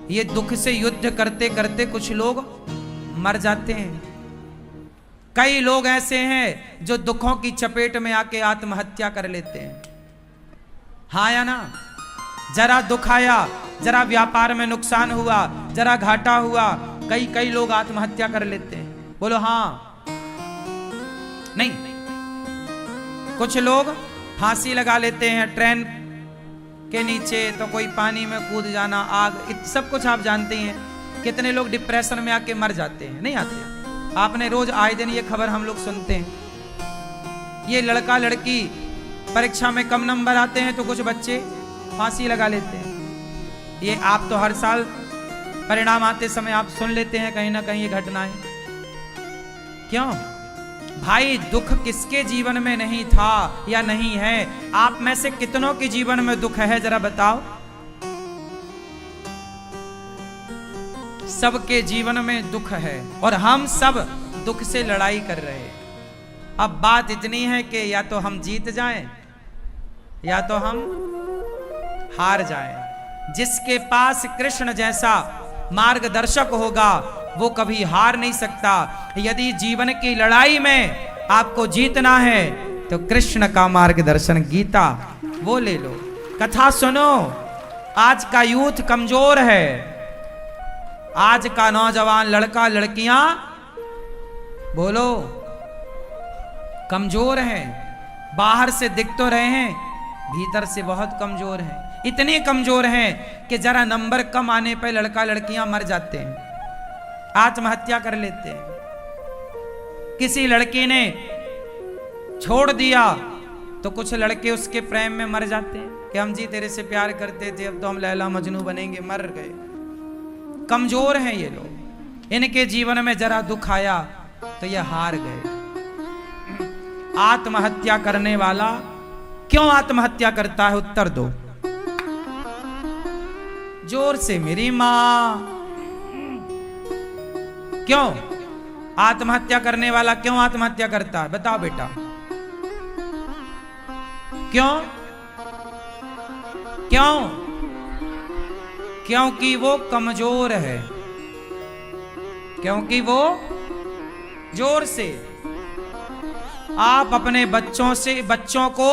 ये दुख से युद्ध करते करते कुछ लोग मर जाते हैं। कई लोग ऐसे हैं जो दुखों की चपेट में आके आत्महत्या कर लेते हैं। हाँ या ना? जरा दुख आया, जरा व्यापार में नुकसान हुआ, जरा घाटा हुआ, कई लोग आत्महत्या कर लेते हैं। बोलो हाँ। नहीं, कुछ लोग फांसी लगा लेते हैं ट्रेन के नीचे, तो कोई पानी में कूद जाना, आग, सब कुछ आप जानते हैं। कितने लोग डिप्रेशन में आके मर जाते हैं, नहीं आते? आपने रोज आए दिन ये खबर हम लोग सुनते हैं। ये लड़का लड़की परीक्षा में कम नंबर आते हैं तो कुछ बच्चे फांसी लगा लेते हैं। ये आप तो हर साल परिणाम आते समय आप सुन लेते हैं कहीं ना कहीं ये घटनाएं। क्यों भाई? दुख किसके जीवन में नहीं था या नहीं है? आप में से कितनों के जीवन में दुख है, जरा बताओ। सबके जीवन में दुख है और हम सब दुख से लड़ाई कर रहे हैं। अब बात इतनी है कि या तो हम जीत जाएं या तो हम हार जाएं। जिसके पास कृष्ण जैसा मार्गदर्शक होगा वो कभी हार नहीं सकता। यदि जीवन की लड़ाई में आपको जीतना है तो कृष्ण का मार्गदर्शन गीता वो ले लो। कथा सुनो। आज का यूथ कमजोर है। आज का नौजवान लड़का लड़कियां बोलो कमजोर हैं। बाहर से दिख तो रहे हैं, भीतर से बहुत कमजोर हैं। इतने कमजोर हैं कि जरा नंबर कम आने पर लड़का लड़कियां मर जाते हैं, आत्महत्या कर लेते हैं। किसी लड़की ने छोड़ दिया तो कुछ लड़के उसके प्रेम में मर जाते हैं कि हम जी तेरे से प्यार करते थे, अब तो हम लैला मजनू बनेंगे, मर गए। कमजोर हैं ये लोग। इनके जीवन में जरा दुख आया तो ये हार गए। आत्महत्या करने वाला क्यों आत्महत्या करता है? उत्तर दो जोर से मेरी मां। क्यों आत्महत्या करने वाला क्यों आत्महत्या करता है? बताओ बेटा, क्यों? क्यों? क्योंकि वो कमजोर है। क्योंकि वो जोर से। आप अपने बच्चों को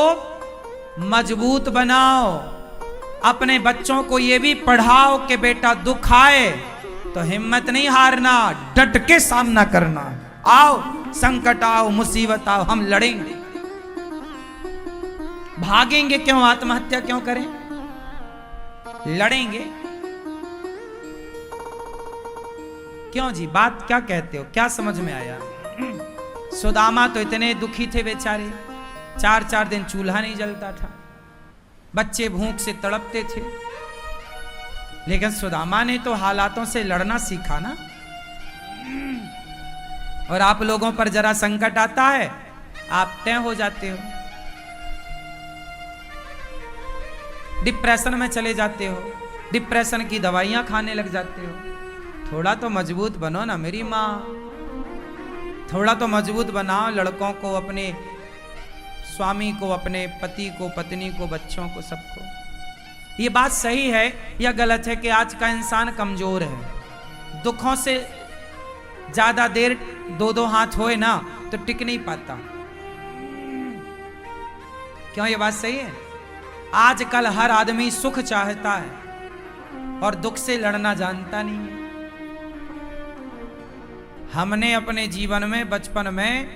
मजबूत बनाओ। अपने बच्चों को ये भी पढ़ाओ कि बेटा दुख आए तो हिम्मत नहीं हारना, डट के सामना करना। आओ संकट आओ, मुसीबत आओ, हम लड़ेंगे। भागेंगे क्यों? आत्महत्या क्यों करें? लड़ेंगे क्यों जी? बात क्या कहते हो? क्या समझ में आया? सुदामा तो इतने दुखी थे बेचारे, 4-4 दिन चूल्हा नहीं जलता था, बच्चे भूख से तड़पते थे। लेकिन सुदामा ने तो हालातों से लड़ना सीखा ना। और आप लोगों पर जरा संकट आता है, आप तय हो जाते हो, डिप्रेशन में चले जाते हो, डिप्रेशन की दवाइयां खाने लग जाते हो। थोड़ा तो मजबूत बनो ना मेरी माँ, थोड़ा तो मजबूत बनाओ लड़कों को, अपने स्वामी को, अपने पति को, पत्नी को, बच्चों को, सबको। ये बात सही है या गलत है कि आज का इंसान कमजोर है? दुखों से ज्यादा देर 2-2 हाथ होए ना तो टिक नहीं पाता। क्यों? ये बात सही है। आजकल हर आदमी सुख चाहता है और दुख से लड़ना जानता नहीं है। हमने अपने जीवन में बचपन में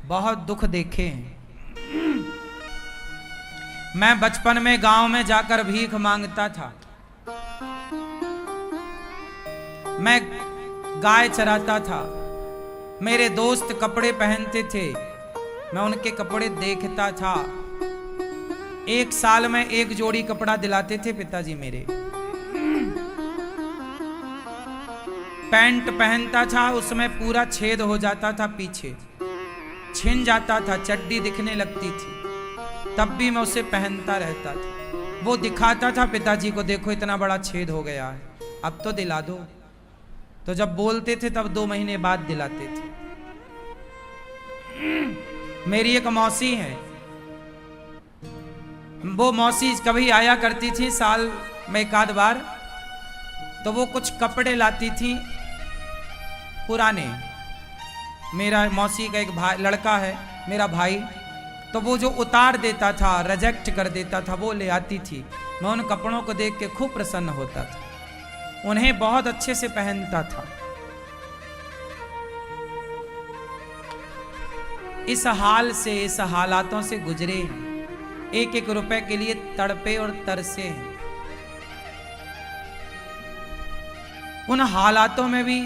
बहुत दुख देखे हैं। मैं बचपन में गांव में जाकर भीख मांगता था। मैं गाय चराता था। मेरे दोस्त कपड़े पहनते थे, मैं उनके कपड़े देखता था। 1 साल में 1 जोड़ी कपड़ा दिलाते थे पिताजी मेरे। पैंट पहनता था, उसमें पूरा छेद हो जाता था, पीछे छिन जाता था, चड्डी दिखने लगती थी, तब भी मैं उसे पहनता रहता था। वो दिखाता था पिताजी को, देखो इतना बड़ा छेद हो गया है, अब तो दिला दो। तो जब बोलते थे तब 2 महीने बाद दिलाते थे। मेरी एक मौसी है, वो मौसी कभी आया करती थी साल में 1 आध बार। तो वो कुछ कपड़े लाती थी पुराने। मेरा मौसी का एक भाई लड़का है, मेरा भाई, तो वो जो उतार देता था, रिजेक्ट कर देता था, वो ले आती थी। मैं उन कपड़ों को देख के खूब प्रसन्न होता था, उन्हें बहुत अच्छे से पहनता था। इस हाल से, इस हालातों से गुजरे, एक एक रुपए के लिए तड़पे और तरसे हैं। उन हालातों में भी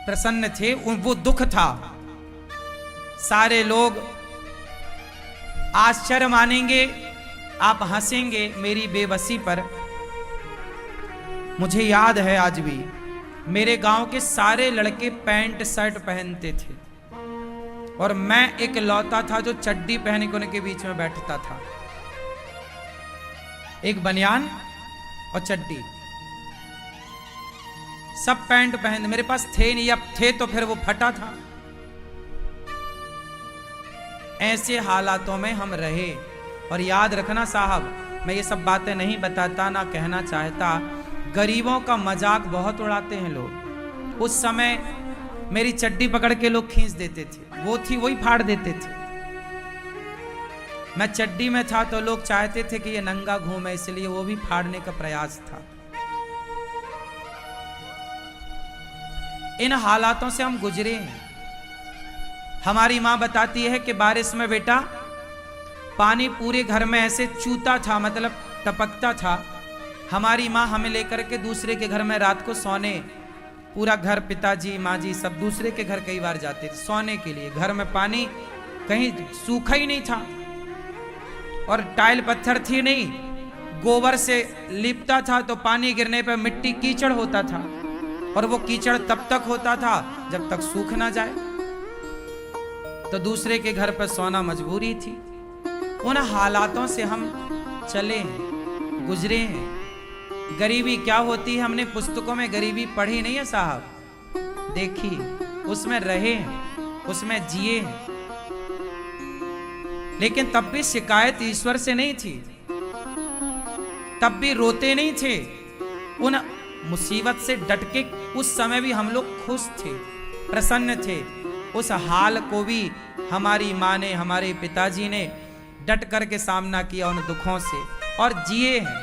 प्रसन्न थे, वो दुख था। सारे लोग आश्चर्य मानेंगे, आप हंसेंगे मेरी बेबसी पर। मुझे याद है आज भी, मेरे गांव के सारे लड़के पैंट शर्ट पहनते थे और मैं एक लौता था जो चड्डी पहने के उनके बीच में बैठता था। एक बनियान और चड्डी, सब पैंट पहन, मेरे पास थे नहीं, अब थे तो फिर वो फटा था। ऐसे हालातों में हम रहे। और याद रखना साहब, मैं ये सब बातें नहीं बताता, ना कहना चाहता, गरीबों का मजाक बहुत उड़ाते हैं लोग। उस समय मेरी चड्डी पकड़ के लोग खींच देते थे, वो थी वही फाड़ देते थे। मैं चड्डी में था तो लोग चाहते थे कि ये नंगा घूमे, इसलिए वो भी फाड़ने का प्रयास था। इन हालातों से हम गुजरे हैं। हमारी माँ बताती है कि बारिश में बेटा पानी पूरे घर में ऐसे चूता था, मतलब टपकता था। हमारी माँ हमें लेकर के दूसरे के घर में रात को सोने, पूरा घर, पिताजी माँ जी सब दूसरे के घर कई बार जाते थे सोने के लिए। घर में पानी कहीं सूखा ही नहीं था और टाइल पत्थर थी नहीं, गोबर से लिपता था, तो पानी गिरने पर मिट्टी कीचड़ होता था और वो कीचड़ तब तक होता था जब तक सूख ना जाए। तो दूसरे के घर पर सोना मजबूरी थी। उन हालातों से हम चले हैं, गुजरे हैं। गरीबी क्या होती है हमने पुस्तकों में गरीबी पढ़ी नहीं है साहब, देखी, उसमें रहे हैं, उसमें जिए हैं। लेकिन तब भी शिकायत ईश्वर से नहीं थी, तब भी रोते नहीं थे। उन मुसीबत से डट के उस समय भी हम लोग खुश थे, प्रसन्न थे। उस हाल को भी हमारी माँ ने, हमारे पिताजी ने डट करके सामना किया उन दुखों से और जिए हैं।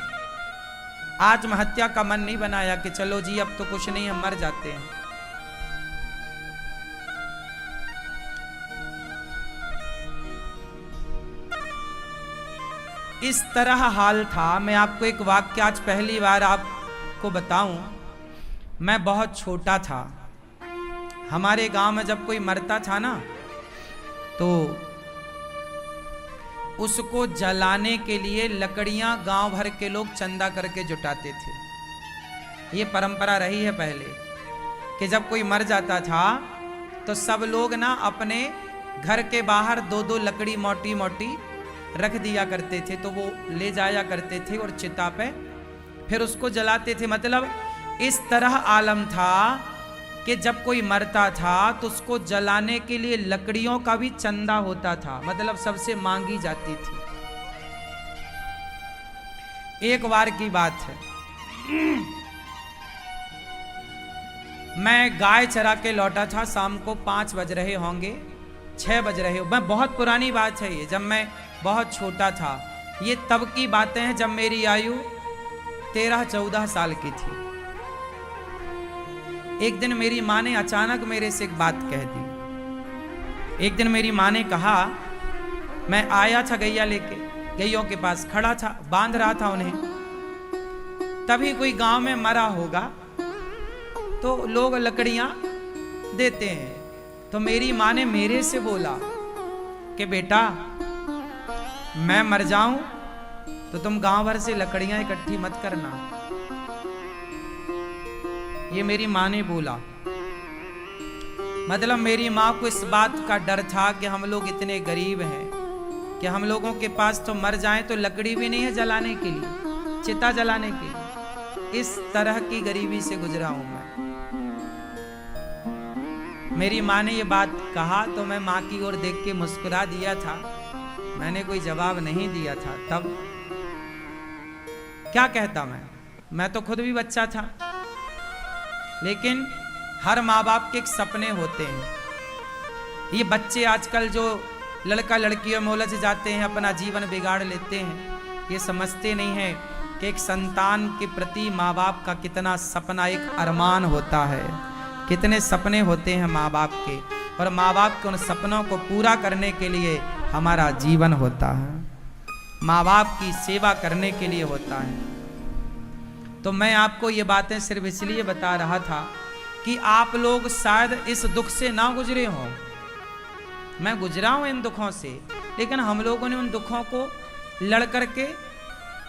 आत्महत्या का मन नहीं बनाया कि चलो जी अब तो कुछ नहीं, हम मर जाते हैं। इस तरह हाल था। मैं आपको एक वाक्य आज पहली बार आपको बताऊं। मैं बहुत छोटा था। हमारे गांव में जब कोई मरता था ना, तो उसको जलाने के लिए लकड़ियां गांव भर के लोग चंदा करके जुटाते थे। ये परंपरा रही है पहले कि जब कोई मर जाता था तो सब लोग ना अपने घर के बाहर दो दो लकड़ी मोटी मोटी रख दिया करते थे, तो वो ले जाया करते थे और चिता पे फिर उसको जलाते थे। मतलब इस तरह आलम था कि जब कोई मरता था तो उसको जलाने के लिए लकड़ियों का भी चंदा होता था, मतलब सबसे मांगी जाती थी। एक बार की बात है, मैं गाय चरा के लौटा था, शाम को 5 बज रहे होंगे, 6 बज रहे हो। मैं बहुत पुरानी बात है ये, जब मैं बहुत छोटा था। ये तब की बातें हैं जब मेरी आयु 13-14 साल की थी। एक दिन मेरी माँ ने अचानक मेरे से एक बात कह दी। एक दिन मेरी माँ ने कहा, मैं आया था गैया लेके, गैयों के पास खड़ा था, बांध रहा था उन्हें, तभी कोई गांव में मरा होगा तो लोग लकड़ियां देते हैं। तो मेरी माँ ने मेरे से बोला कि बेटा मैं मर जाऊं तो तुम गांव भर से लकड़ियां इकट्ठी मत करना। ये मेरी माँ ने बोला। मतलब मेरी माँ को इस बात का डर था कि हम लोग इतने गरीब हैं कि हम लोगों के पास तो मर जाएं तो लकड़ी भी नहीं है जलाने के लिए, चिता जलाने के लिए। इस तरह की गरीबी से गुजरा हूं मैं। मेरी माँ ने ये बात कहा तो मैं माँ की ओर देख के मुस्कुरा दिया था, मैंने कोई जवाब नहीं दिया था। तब क्या कहता मैं तो खुद भी बच्चा था। लेकिन हर माँ बाप के एक सपने होते हैं। ये बच्चे आजकल जो लड़का लड़कियों में उलझ जाते हैं, अपना जीवन बिगाड़ लेते हैं, ये समझते नहीं है कि एक संतान के प्रति माँ बाप का कितना सपना, एक अरमान होता है, कितने सपने होते हैं माँ बाप के, और माँ बाप के उन सपनों को पूरा करने के लिए हमारा जीवन होता है, माँ बाप की सेवा करने के लिए होता है। तो मैं आपको ये बातें सिर्फ इसलिए बता रहा था कि आप लोग शायद इस दुख से ना गुजरे हों। मैं गुजरा हूं इन दुखों से, लेकिन हम लोगों ने उन दुखों को लड़ करके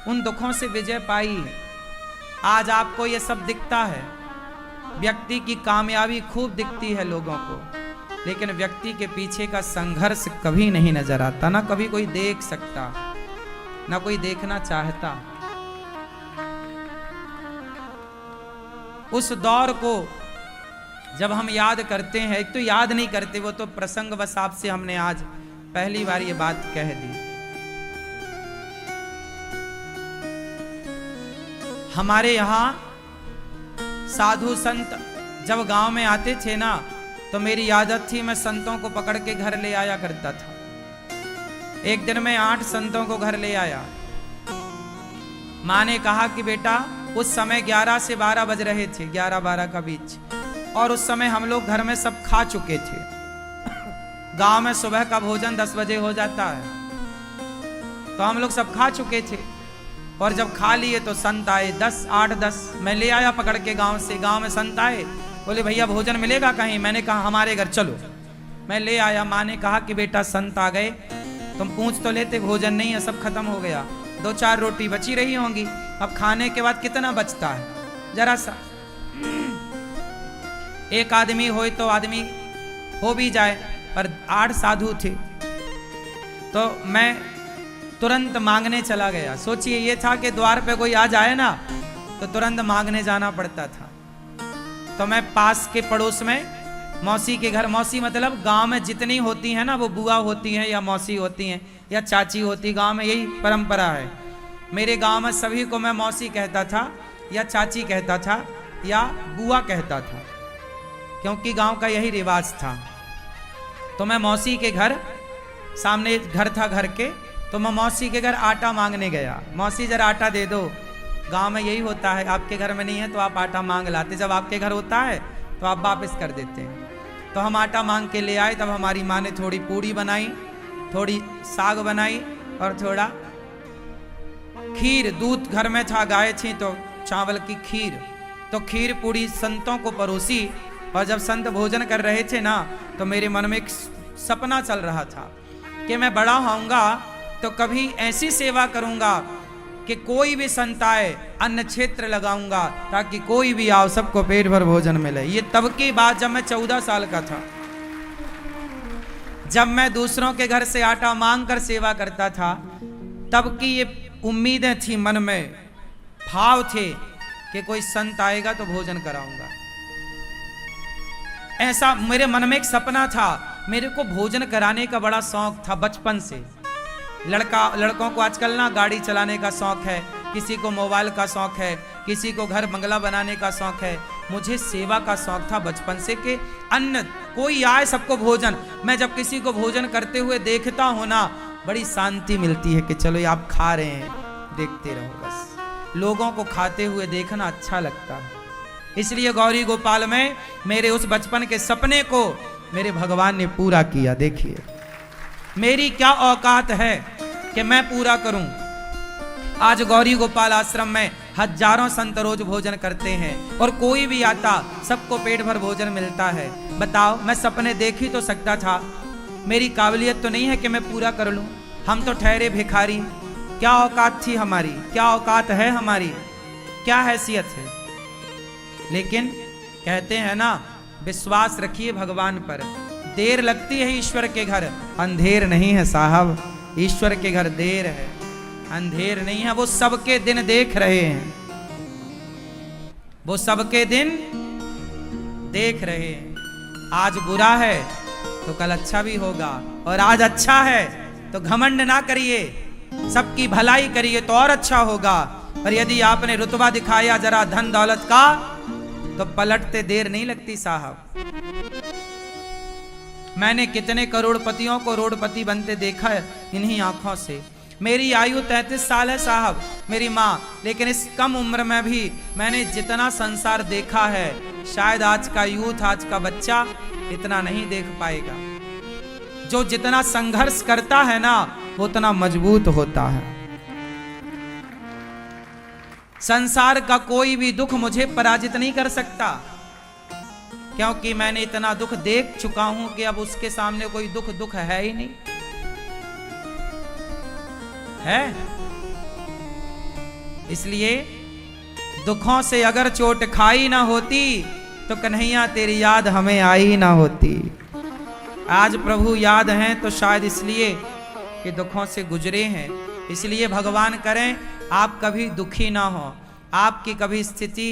उन दुखों से विजय पाई है। आज आपको ये सब दिखता है, व्यक्ति की कामयाबी खूब दिखती है लोगों को, लेकिन व्यक्ति के पीछे का संघर्ष कभी नहीं नजर आता, ना कभी कोई देख सकता, ना कोई देखना चाहता। उस दौर को जब हम याद करते हैं, एक तो याद नहीं करते, वो तो प्रसंगवश आपसे हमने आज पहली बार ये बात कह दी। हमारे यहाँ साधु संत जब गांव में आते थे ना, तो मेरी आदत थी मैं संतों को पकड़ के घर ले आया करता था। एक दिन मैं 8 संतों को घर ले आया। माँ ने कहा कि बेटा, उस समय 11 से 12 बज रहे थे, 11-12 का बीच, और उस समय हम लोग घर में सब खा चुके थे। गांव में सुबह का भोजन 10 बजे हो जाता है, तो हम लोग सब खा चुके थे, और जब खा लिए तो संत आए 8-10 मैं ले आया पकड़ के गांव से। गांव में संत आए, बोले भैया भोजन मिलेगा कहीं? मैंने कहा हमारे घर चलो। मैं ले आया। माँ ने कहा कि बेटा संत आ गए, तुम पूछ तो लेते, भोजन नहीं है, सब खत्म हो गया, 2-4 रोटी बची रही होंगी, अब खाने के बाद कितना बचता है, जरा सा, एक आदमी हो तो आदमी हो भी जाए, पर 8 साधु थे। तो मैं तुरंत मांगने चला गया। सोचिए, ये था कि द्वार पे कोई आ जाए ना तो तुरंत मांगने जाना पड़ता था। तो मैं पास के पड़ोस में मौसी के घर, मौसी मतलब गांव में जितनी होती हैं ना, वो बुआ होती हैं या मौसी होती हैं या चाची होती, गांव में यही परंपरा है। मेरे गांव में सभी को मैं मौसी कहता था या चाची कहता था या बुआ कहता था, क्योंकि गांव का यही रिवाज था। तो मैं मौसी के घर, सामने घर था घर के, तो मैं मौसी के घर आटा मांगने गया। मौसी जरा आटा दे दो। गांव में यही होता है, आपके घर में नहीं है तो आप आटा मांग लाते, जब आपके घर होता है तो आप वापस कर देते हैं। तो हम आटा मांग के ले आए। तब हमारी माँ ने थोड़ी पूड़ी बनाई, थोड़ी साग बनाई और थोड़ा खीर, दूध घर में था, गाय थी तो चावल की खीर, तो खीर पूड़ी संतों को परोसी। और जब संत भोजन कर रहे थे ना, तो मेरे मन में एक सपना चल रहा था कि मैं बड़ा होऊंगा तो कभी ऐसी सेवा करूंगा कि कोई भी संत आए अन्न क्षेत्र लगाऊंगा, ताकि कोई भी आओ सबको पेट भर भोजन मिले। ये तब की बात जब मैं 14 साल का था, जब मैं दूसरों के घर से आटा मांग कर सेवा करता था, तब की ये उम्मीदें थी मन में, भाव थे कि कोई संत आएगा तो भोजन कराऊंगा। ऐसा मेरे मन में एक सपना था। मेरे को भोजन कराने का बड़ा शौक था बचपन से। लड़कों को आजकल ना गाड़ी चलाने का शौक है, किसी को मोबाइल का शौक है, किसी को घर बंगला बनाने का शौक है। मुझे सेवा का शौक था बचपन से कि अन्न, कोई आए सबको भोजन। मैं जब किसी को भोजन करते हुए देखता हूं ना, बड़ी शांति मिलती है कि चलो ये आप खा रहे हैं, देखते रहो बस। लोगों को खाते हुए देखना अच्छा लगता है। इसलिए गौरी गोपाल में मेरे उस बचपन के सपने को मेरे भगवान ने पूरा किया। देखिए मेरी क्या औकात है कि मैं पूरा करूं। आज गौरी गोपाल आश्रम में हजारों संत रोज भोजन करते हैं, और कोई भी आता सबको पेट भर भोजन मिलता है। बताओ, मैं सपने देख ही तो सकता था, मेरी काबिलियत तो नहीं है कि मैं पूरा कर लूं। हम तो ठहरे भिखारी। क्या औकात थी हमारी, क्या औकात है हमारी, क्या हैसियत है। लेकिन कहते हैं ना, विश्वास रखिए भगवान पर। देर लगती है ईश्वर के घर, अंधेर नहीं है साहब। ईश्वर के घर देर है, अंधेर नहीं है। वो सबके दिन देख रहे हैं, वो सबके दिन देख रहे हैं। आज बुरा है तो कल अच्छा भी होगा, और आज अच्छा है तो घमंड ना करिए, सबकी भलाई करिए तो और अच्छा होगा। और यदि आपने रुतबा दिखाया जरा धन दौलत का, तो पलटते देर नहीं लगती साहब। मैंने कितने करोड़पतियों को रोडपति बनते देखा है इन्हीं आंखों से। मेरी आयु 33 साल है साहब, मेरी माँ, लेकिन इस कम उम्र में भी मैंने जितना संसार देखा है, शायद आज का यूथ, आज का बच्चा इतना नहीं देख पाएगा। जो जितना संघर्ष करता है ना, वो उतना मजबूत होता है। संसार का कोई भी दुख मुझे पराजित नहीं कर सकता, क्योंकि मैंने इतना दुख देख चुका हूं कि अब उसके सामने कोई दुख है ही नहीं है। इसलिए दुखों से अगर चोट खाई ना होती तो कन्हैया तेरी याद हमें आई ना होती। आज प्रभु याद हैं तो शायद इसलिए कि दुखों से गुजरे हैं। इसलिए भगवान करें आप कभी दुखी ना हो, आपकी कभी स्थिति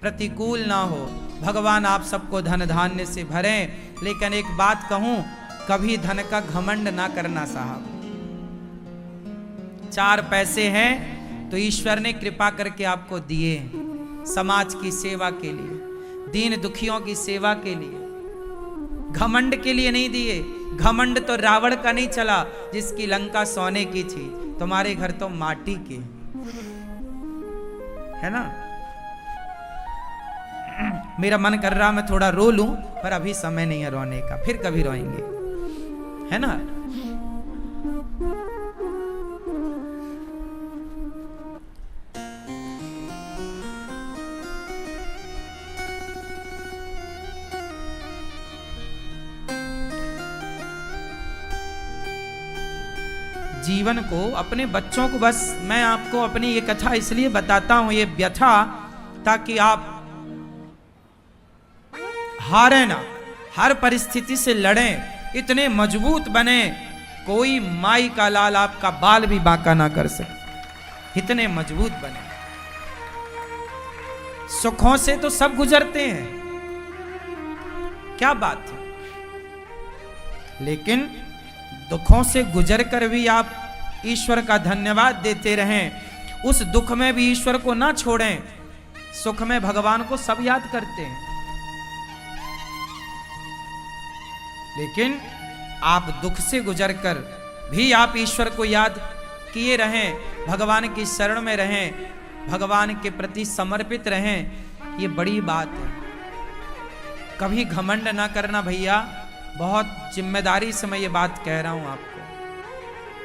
प्रतिकूल ना हो। भगवान आप सबको धन धान्य से भरें। लेकिन एक बात कहूं, कभी धन का घमंड ना करना साहब। 4 पैसे हैं तो ईश्वर ने कृपा करके आपको दिए, समाज की सेवा के लिए, दीन दुखियों की सेवा के लिए, घमंड के लिए नहीं दिए। घमंड तो रावण का नहीं चला, जिसकी लंका सोने की थी, तुम्हारे घर तो माटी के है ना। मेरा मन कर रहा मैं थोड़ा रो लूं, पर अभी समय नहीं है रोने का, फिर कभी रोएंगे, है ना। जीवन को, अपने बच्चों को, बस मैं आपको अपनी ये कथा इसलिए बताता हूं, ये व्यथा, ताकि आप हारे ना, हर परिस्थिति से लड़ें, इतने मजबूत बने कोई माई का लाल आपका बाल भी बांका ना कर सके, इतने मजबूत बने। सुखों से तो सब गुजरते हैं, क्या बात है, लेकिन दुखों से गुजरकर भी आप ईश्वर का धन्यवाद देते रहें। उस दुख में भी ईश्वर को ना छोड़ें। सुख में भगवान को सब याद करते हैं, लेकिन आप दुख से गुजरकर भी आप ईश्वर को याद किए रहें, भगवान की शरण में रहें, भगवान के प्रति समर्पित रहें। ये बड़ी बात है। कभी घमंड ना करना भैया, बहुत जिम्मेदारी से मैं ये बात कह रहा हूं आपको।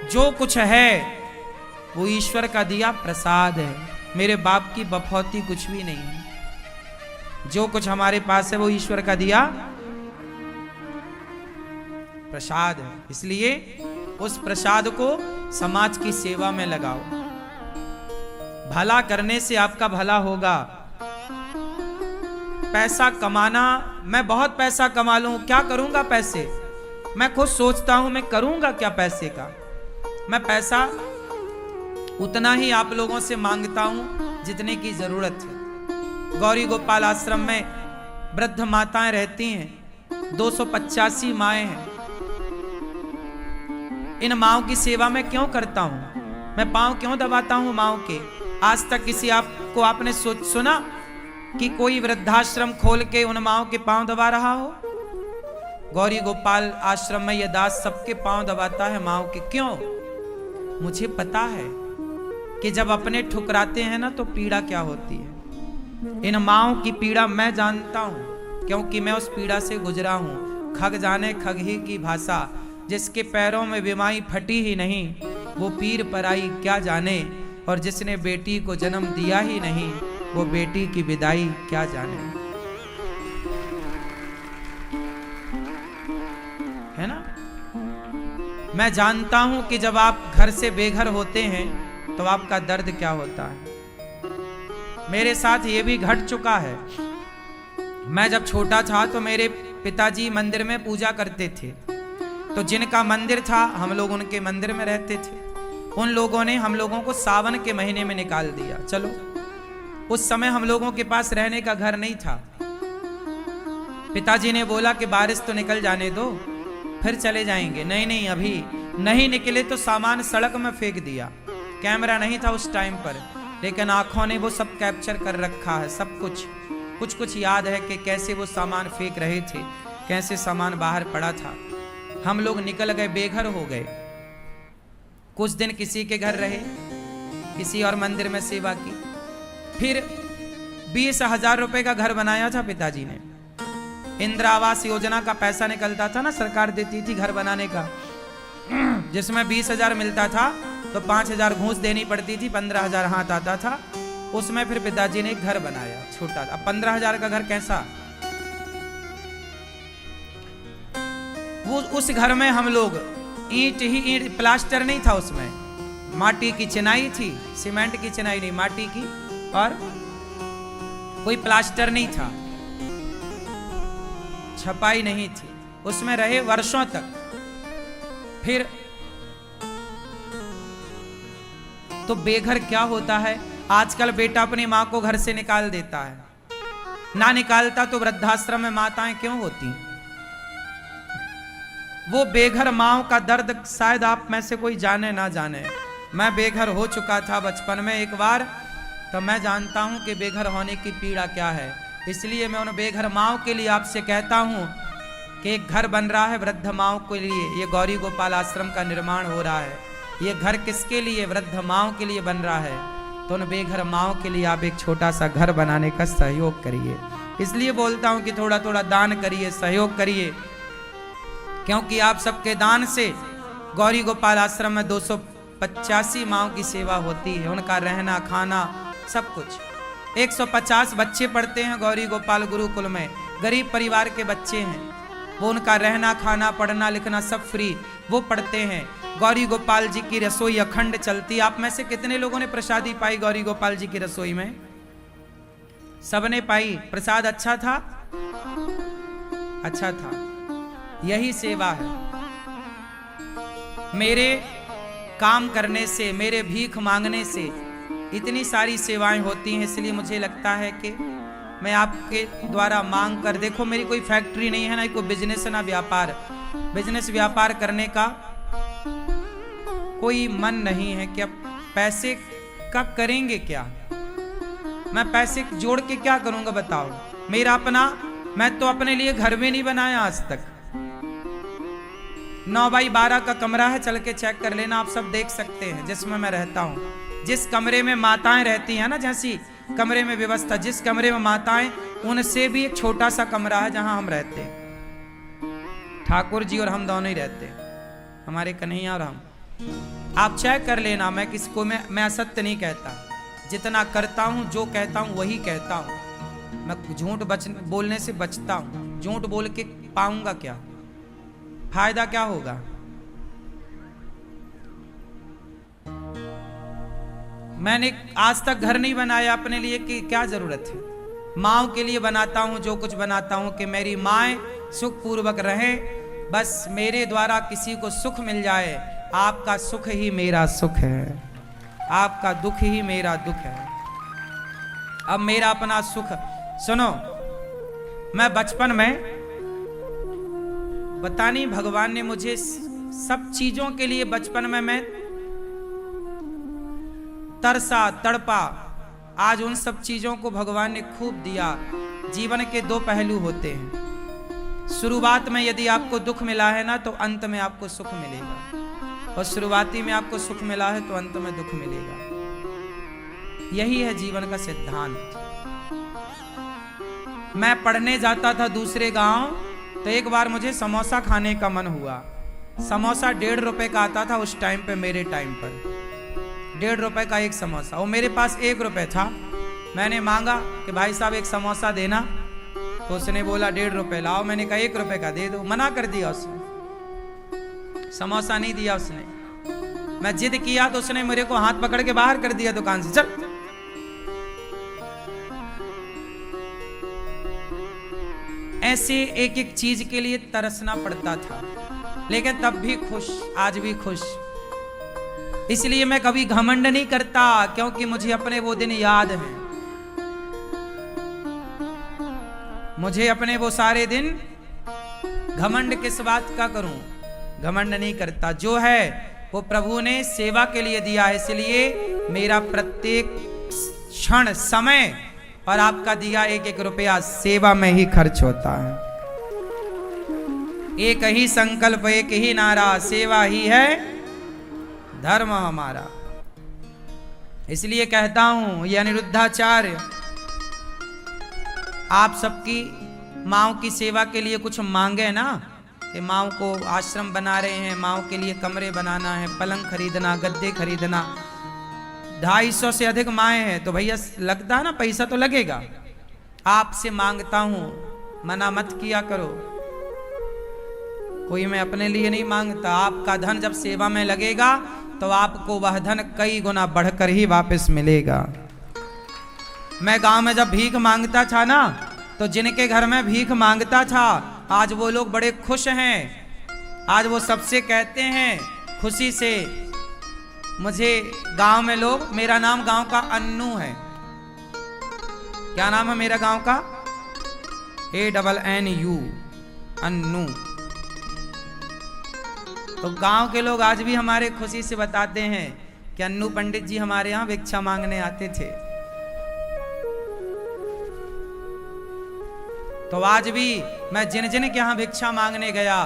जो कुछ है वो ईश्वर का दिया प्रसाद है, मेरे बाप की बफौती कुछ भी नहीं है। जो कुछ हमारे पास है वो ईश्वर का दिया प्रसाद है। इसलिए उस प्रसाद को समाज की सेवा में लगाओ। भला करने से आपका भला होगा। पैसा कमाना, मैं बहुत पैसा कमा लूं, क्या करूंगा पैसे? मैं खुद सोचता हूं मैं करूंगा क्या पैसे का। मैं पैसा उतना ही आप लोगों से मांगता हूं जितने की जरूरत है। गौरी गोपाल आश्रम में वृद्ध माताएं रहती हैं, 285 माएं हैं। इन माओं की सेवा मैं क्यों करता हूं? मैं पांव क्यों दबाता हूं माओं के? आज तक किसी आपको आपने सुना कि कोई वृद्धाश्रम खोल के उन माओं के पांव दबा रहा हो? गौरी गोपाल आश्रम में यह दास सबके पांव दबाता है माओं के। क्यों? मुझे पता है कि जब अपने ठुकराते हैं ना तो पीड़ा क्या होती है। इन माओं की पीड़ा मैं जानता हूं, क्योंकि मैं उस पीड़ा से गुजरा हूं। खग जाने खग ही की भाषा, जिसके पैरों में बिमाई फटी ही नहीं वो पीर पराई क्या जाने, और जिसने बेटी को जन्म दिया ही नहीं वो बेटी की विदाई क्या जाने, है ना। मैं जानता हूं कि जब आप घर से बेघर होते हैं तो आपका दर्द क्या होता है। मेरे साथ ये भी घट चुका है। मैं जब छोटा था तो मेरे पिताजी मंदिर में पूजा करते थे, तो जिनका मंदिर था हम लोग उनके मंदिर में रहते थे। उन लोगों ने हम लोगों को सावन के महीने में निकाल दिया। चलो, उस समय हम लोगों के पास रहने का घर नहीं था। पिताजी ने बोला कि बारिश तो निकल जाने दो, फिर चले जाएंगे। नहीं नहीं, अभी नहीं निकले तो सामान सड़क में फेंक दिया। कैमरा नहीं था उस टाइम पर, लेकिन आंखों ने वो सब कैप्चर कर रखा है, सब कुछ। कुछ कुछ याद है कि कैसे वो सामान फेंक रहे थे, कैसे सामान बाहर पड़ा था। हम लोग निकल गए, बेघर हो गए। कुछ दिन किसी के घर रहे, किसी और मंदिर में सेवा की। फिर 20,000 रुपए का घर बनाया था पिताजी ने। इंदिरा आवास योजना का पैसा निकलता था ना, सरकार देती थी घर बनाने का, जिसमें 20,000 मिलता था तो 5,000 घूस देनी पड़ती थी, 15,000 हाथ आता था। उसमें फिर पिताजी ने एक घर बनाया छोटा। अब 15,000 का घर कैसा, वो उस घर में हम लोग ईंट ही ईंट, प्लास्टर नहीं था उसमें, माटी की चिनाई थी, सीमेंट की चिनाई नहीं, माटी की, और कोई प्लास्टर नहीं था, छपाई नहीं थी। उसमें रहे वर्षों तक। फिर तो बेघर क्या होता है, आजकल बेटा अपनी मां को घर से निकाल देता है, ना निकालता तो वृद्धाश्रम में माताएं क्यों होती। वो बेघर माओ का दर्द शायद आप में से कोई जाने ना जाने। मैं बेघर हो चुका था बचपन में एक बार, तो मैं जानता हूं कि बेघर होने की पीड़ा क्या है। इसलिए मैं उन बेघर माओ के लिए आपसे कहता हूं कि एक घर बन रहा है वृद्ध माओ के लिए। ये गौरी गोपाल आश्रम का निर्माण हो रहा है। ये घर किसके लिए, वृद्ध माओ के लिए बन रहा है। तो उन बेघर माओ के लिए आप एक छोटा सा घर बनाने का सहयोग करिए। इसलिए बोलता हूं कि थोड़ा थोड़ा दान करिए, सहयोग करिए, क्योंकि आप सबके दान से गौरी गोपाल आश्रम में 285 माओं की सेवा होती है। उनका रहना खाना सब कुछ। 150 बच्चे पढ़ते हैं गौरी गोपाल गुरुकुल में, गरीब परिवार के बच्चे हैं। वो उनका रहना खाना पढ़ना लिखना सब फ्री, वो पढ़ते हैं। गौरी गोपाल जी की रसोई अखंड चलती। आप में से कितने लोगों ने प्रसादी पाई गौरी गोपाल जी की रसोई में? सबने पाई। प्रसाद अच्छा था? अच्छा था। यही सेवा है। मेरे काम करने से, मेरे भीख मांगने से इतनी सारी सेवाएं होती हैं। इसलिए मुझे लगता है कि मैं आपके द्वारा मांग कर, देखो मेरी कोई फैक्ट्री नहीं है, ना कोई बिजनेस ना व्यापार। बिजनेस व्यापार करने का कोई मन नहीं है कि अब पैसे का करेंगे क्या। मैं पैसे जोड़ के क्या करूंगा बताओ। मेरा अपना, मैं तो अपने लिए घर भी नहीं बनाया आज तक। 9x12 का कमरा है, चल के चेक कर लेना, आप सब देख सकते हैं, जिसमें मैं रहता हूं। जिस कमरे में माताएं रहती हैं ना, जैसी कमरे में व्यवस्था, जिस कमरे में माताएं, उनसे भी एक छोटा सा कमरा है जहां हम रहते हैं। ठाकुर जी और हम दोनों ही रहते हैं, हमारे कन्हैया और हम। आप चेक कर लेना। मैं किसको, मैं असत्य नहीं कहता। जितना करता हूं, जो कहता हूं वही कहता हूं। मैं झूठ बोलने से बचता हूं। झूठ बोल के पाऊंगा क्या, फायदा क्या होगा। मैंने आज तक घर नहीं बनाया अपने लिए, कि क्या जरूरत है। माओ के लिए बनाता हूं जो कुछ बनाता हूं, कि मेरी माएं सुख पूर्वक रहें। बस मेरे द्वारा किसी को सुख मिल जाए। आपका सुख ही मेरा सुख है, आपका दुख ही मेरा दुख है। अब मेरा अपना सुख सुनो। मैं बचपन में, पता नहीं भगवान ने मुझे सब चीजों के लिए बचपन में मैं तरसा तड़पा। आज उन सब चीजों को भगवान ने खूब दिया। जीवन के दो पहलू होते हैं। शुरुआत में यदि आपको दुख मिला है ना, तो अंत में आपको सुख मिलेगा। और शुरुआती में आपको सुख मिला है तो अंत में दुख मिलेगा। यही है जीवन का सिद्धांत। मैं पढ़ने जाता था दूसरे गांव, तो एक बार मुझे समोसा खाने का मन हुआ। समोसा 1.5 रुपए का आता था उस टाइम पे, मेरे टाइम पर 1.5 रुपए का एक समोसा। और मेरे पास 1 रुपए था। मैंने मांगा कि भाई साहब एक समोसा देना, तो उसने बोला 1.5 रुपए लाओ। मैंने कहा 1 रुपए का दे दो, मना कर दिया उसने, समोसा नहीं दिया उसने। मैं जिद किया तो उसने मेरे को हाथ पकड़ के बाहर कर दिया दुकान से, चल। ऐसे एक एक चीज के लिए तरसना पड़ता था, लेकिन तब भी खुश, आज भी खुश। इसलिए मैं कभी घमंड नहीं करता, क्योंकि मुझे अपने वो दिन याद हैं। मुझे अपने वो सारे दिन, घमंड किस बात का करूं, घमंड नहीं करता। जो है वो प्रभु ने सेवा के लिए दिया है। इसलिए मेरा प्रत्येक क्षण, समय और आपका दिया एक एक रुपया सेवा में ही खर्च होता है। एक ही संकल्प, एक ही नारा, सेवा ही है धर्म हमारा। इसलिए कहता हूं ये अनिरुद्धाचार्य आप सबकी माओ की सेवा के लिए कुछ मांगे ना, कि माओ को आश्रम बना रहे हैं, माओ के लिए कमरे बनाना है, पलंग खरीदना, गद्दे खरीदना, 250 से अधिक माएँ हैं, तो भैया लगता ना पैसा तो लगेगा। आपसे मांगता हूं, मना मत किया करो। कोई मैं अपने लिए नहीं मांगता। आपका धन जब सेवा में लगेगा तो आपको वह धन कई गुना बढ़कर ही वापस मिलेगा। मैं गांव में जब भीख मांगता था ना, तो जिनके घर में भीख मांगता था आज वो लोग बड़े खुश हैं। आज वो सबसे कहते हैं खुशी से, मुझे गांव में लोग, मेरा नाम गांव का अन्नू है। क्या नाम है मेरा गांव का? ANNU, अन्नू। तो गांव के लोग आज भी हमारे खुशी से बताते हैं कि अन्नू पंडित जी हमारे यहाँ भिक्षा मांगने आते थे। तो आज भी मैं जिन जिन के यहाँ भिक्षा मांगने गया,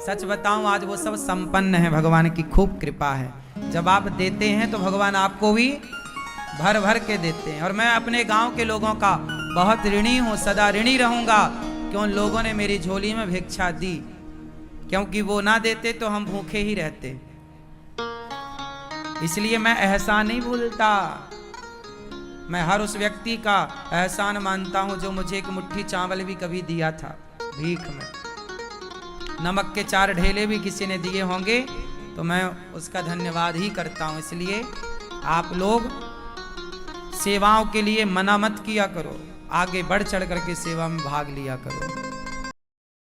सच बताऊं आज वो सब संपन्न है। भगवान की खूब कृपा है। जब आप देते हैं तो भगवान आपको भी भर भर के देते हैं। और मैं अपने गांव के लोगों का बहुत ऋणी हूँ, सदा ऋणी रहूंगा कि उन लोगों ने मेरी झोली में भिक्षा दी, क्योंकि वो ना देते तो हम भूखे ही रहते। इसलिए मैं एहसान नहीं भूलता। मैं हर उस व्यक्ति का एहसान मानता हूं जो मुझे एक मुट्ठी चावल भी कभी दिया था भीख में। नमक के 4 ढेले भी किसी ने दिए होंगे तो मैं उसका धन्यवाद ही करता हूं। इसलिए आप लोग सेवाओं के लिए मना मत किया करो, आगे बढ़ चढ़ करके सेवा में भाग लिया करो।